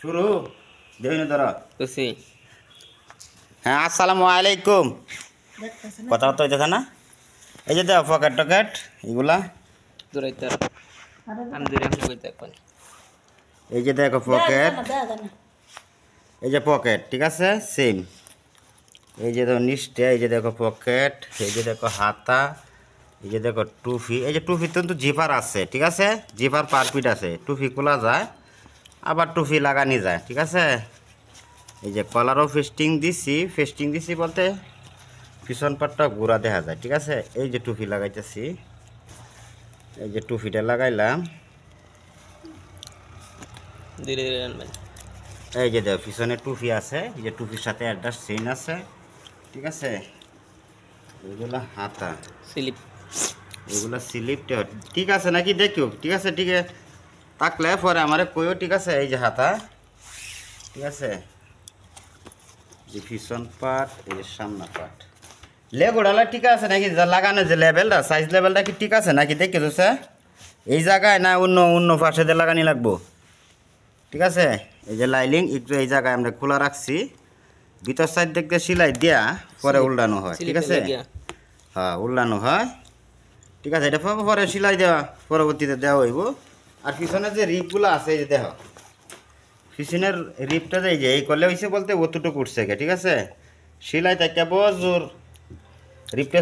শুরু দেখুন ধরো খুশি হ্যাঁ আসসালামু আলাইকুম কথা তো হইতেছে না এই যে দেখো পকেট টকেট এগুলা দূরাইতে আমি দূরে এখন কইতে এখন এই যে দেখো পকেট এই যে পকেট ঠিক আছে সেম এই যে দেখো নিচটা এই যে দেখো পকেট এই যে দেখো হাতা এই যে দেখো টুপি এই যে টুপিতে কিন্তু জিপার আছে ঠিক আছে জিপার পারপিট আছে টুপি খোলা যায় আবার টুপি লাগানি যায় ঠিক আছে এই যে কলারও ফেস্টিং দিছি বলতে পিছন পাটটা গুঁড়া দেখা যায় ঠিক আছে এই যে টুপি লাগাইতেছি এই যে টুপিটা লাগাইলাম ধীরে ধীরে আনবেন এই যে দেখো পিছনে টুপি আছে এই যে টুপির সাথে একটা চেইন আছে ঠিক আছে এগুলা হাতা স্লিপ এগুলা স্লিপটা ঠিক আছে নাকি দেখিও ঠিক আছে ঠিক আছে থাকলে পরে আমারে কইও ঠিক আছে এই যে হাতা ঠিক আছে যে পিছন পাট এই যে সামনা পাট লেগুড়ালা ঠিক আছে নাকি যা লাগানো যে লেভেলটা সাইজ লেভেলটা কি ঠিক আছে নাকি দেখি তো স্যার এই জায়গায় না অন্য অন্য পাশে দিয়ে লাগানি লাগবো ঠিক আছে এই যে লাইলিং একটু এই জায়গায় আমরা খোলা রাখছি ভিতর সাইড দেখতে সেলাই দেয়া পরে উল্টানো হয় ঠিক আছে হ্যাঁ উল্টানো হয় ঠিক আছে এটা পরে সেলাই দেওয়া পরবর্তীতে দেওয়া হইব আর পিছনে যে রিপগুলো আছে এই যে দেখো পিছনের রিপটা যে এই যে এই করলে হয়েছে বলতে অতটুকু উঠছে ঠিক আছে সেলাই থাকে বজোর রিপটা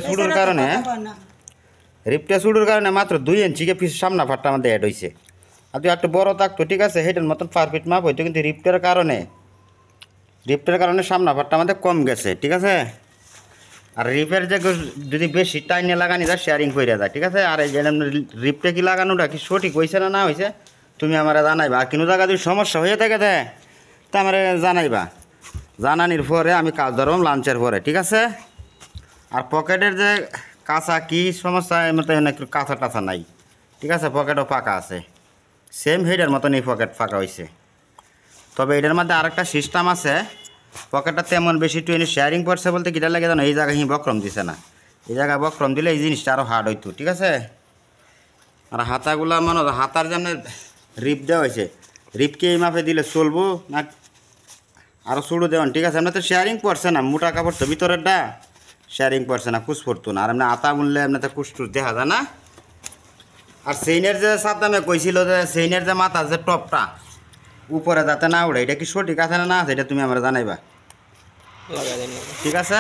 শুডুর কারণে মাত্র 2 ইঞ্চিকে পিছু সামনা ফাটটা আমাদের অ্যাড হয়েছে আর তুই একটু বড় থাকতো ঠিক আছে হেটের মতন পারফেক্ট মাপ হইতো কিন্তু রিপটার কারণে সামনা ফাটটা আমাদের কম গেছে ঠিক আছে আর রিপের যে যদি বেশি টাইনে লাগানি যায় শেয়ারিং করে যায় ঠিক আছে আর এই যে রিপটা কি লাগানোটা কি সঠিক হয়েছে না হয়েছে তুমি আমার জানাইবা আর কোনো জায়গা যদি সমস্যা হয়ে থাকে তা আমার জানাইবা জানানির পরে আমি কাজ ধরলাম লাঞ্চের পরে ঠিক আছে আর পকেটের যে কাঁচা কি সমস্যা মতো একটু কাঁচা টাচা নাই ঠিক আছে পকেটও ফাঁকা আছে সেম হেডের মতন এই পকেট ফাঁকা হয়েছে তবে এটার মধ্যে আরেকটা সিস্টেম আছে পকেটটা তেমন বেশি টুয়েনি শেয়ারিং পড়ছে বলতে কিটা লাগে জানো এই জায়গায় বক্রম দিছে না এই জায়গায় বক্রম দিলে এই জিনিসটা আরও হার্ড হইতো ঠিক আছে আর হাতাগুলা মনে হয় হাতার জন্য রিপ দেওয়া হয়েছে রিপকে এই মাপে দিলে চলবো না আরও চুড়ো দেওয়ান ঠিক আছে আপনার তো শেয়ারিং পড়ছে না মোটা কাপড় তো ভিতরেরটা শেয়ারিং পড়ছে না কুচ পড়তো না আর এমনি আতা বললে এমনিতে কুচটুচ দেখা যায় না আর সেইনের যে সাদ্দামে কইছিল যে সেইনের যে মাথা যে টপটা উপরে যাতে না উড়ে এটা কি সঠিক আছে না আছে এটা তুমি আমার জানাইবা ঠিক আছে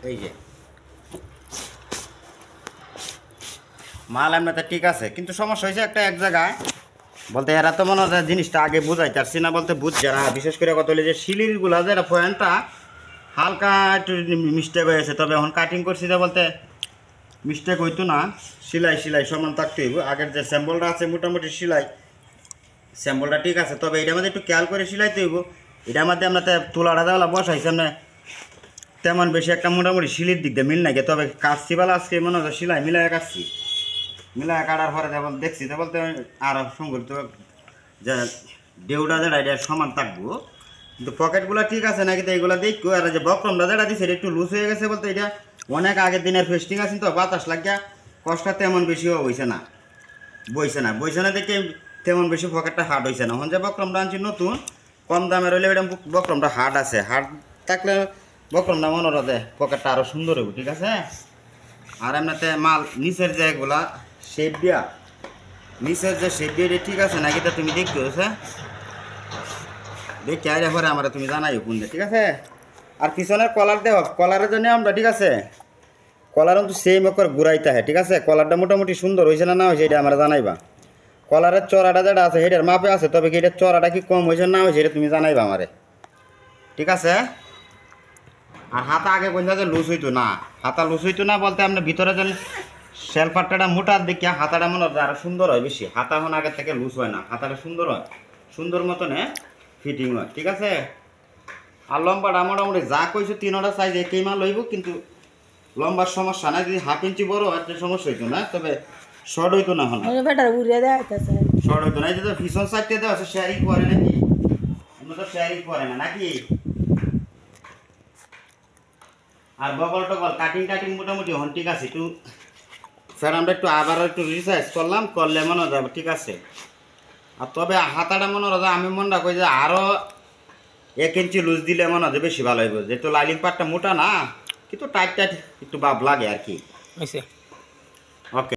এই যে মাল এমনিতে ঠিক আছে কিন্তু সমস্যা হয়েছে একটা এক জায়গায় বলতে এরা তো মনে হয় জিনিসটা আগে বুঝাইতে পারছি না বলতে বুঝছে না বিশেষ করে কত হলে যে শিলিরগুলা যে পয়েন্টটা হালকা একটু মিস্টেক হয়েছে তবে এখন কাটিং করছি যে বলতে মিস্টেক হইতো না সেলাই সমান থাকতে হইব আগের যে স্যাম্পলটা আছে মোটামুটি স্যাম্পলটা ঠিক আছে তবে এটার মধ্যে একটু খেয়াল করে সেলাইতে হইব এটার মধ্যে আমরা তোলাটা দেওয়া বসাইছি আমরা তেমন বেশি একটা মোটামুটি শিলির দিক দিয়ে মিল নাই তবে কাটছি বেলা আজকে মনে হচ্ছে সেলাই মিলাই কাটছি মিলাই কাটার পরে যেমন দেখছি যে বলতে আরও সংগঠিত যে ডেউটা যেটা এটা সমান থাকবো কিন্তু পকেটগুলো ঠিক আছে নাকি তো এইগুলো দেখবো আর যে বক্রমটা যেটা দিচ্ছে এটা একটু লুজ হয়ে গেছে বলতে এটা অনেক আগের দিনের ফেস্টিং আছে তো বাতাস লাগিয়া কষ্টটা তেমন বেশিও বইছে না দেখে তেমন বেশি পকেটটা হার্ড হয়েছে না এখন যে বক্রমটা আনছি নতুন কম দামের হইলে ওইটা বক্রমটা হার্ড আছে হার্ড থাকলে বক্রমটা মনে রাখে পকেটটা আরও সুন্দর হইব ঠিক আছে আর এমনিতে মাল নিচের যে এগুলা শেপ দিয়া নিচের যে শেপ দিয়ে ঠিক আছে নাকি তো তুমি দেখতে দেখি আইলে পরে আমরা তুমি জানাইও কোন ঠিক আছে আর পিছনের কলার দেওয়া কলারের জন্য আমরা ঠিক আছে কলার কিন্তু সেম করে ঘুরাইতে হয় ঠিক আছে কলারটা মোটামুটি সুন্দর হয়েছে না হয়েছে এটা আমরা জানাইবা কলারের চড়াটা যেটা আছে সেটার মাপে আছে তবে কি এটার চড়াটা কি কম হয়েছে না হয়েছে এটা তুমি জানাইবা আমারে ঠিক আছে আর হাতা আগে বলতে যে লুজ হইতো না হাতা লুজ হইতো না বলতে আমরা ভিতরে যেন শেলপাটটা মোটার দিকে হাতাটা মনে হয় আরো সুন্দর হয় বেশি হাতা এখন আগের থেকে লুজ হয় না হাতাটা সুন্দর হয় সুন্দর মতনে ফিটিং হয় ঠিক আছে আর লম্বাটা মোটামুটি যা কইছো 3টা সাইজ একই মাল লইব কিন্তু লম্বার সমস্যা নাই যদি 1/2 ইঞ্চি বড় একটা সমস্যা হইতো না তবে শর্ট হইতো না হন শর্ট হইতো না এই যে পিছন সাইডতে দেওয়া আছে শেয়ারিং করে নাকি আমরা তো শেয়ারিং করে না নাকি আর বগল টগল কাটিং মোটামুটি হন ঠিক আছে একটু স্যার আমরা একটু আবার একটু রিসার্চ করলাম, করলে মনে হয় যাবে ঠিক আছে। আর তবে হাতাটা মনে হয় আমি মনে রাখি যে আরও 1 ইঞ্চি লুজ দিলে মনে হয় বেশি ভালো হইব, যেহেতু লাইলিং পার্টটা মোটা না, কিন্তু টাইট টাইট একটু ভাব লাগে আর কি। হয়েছে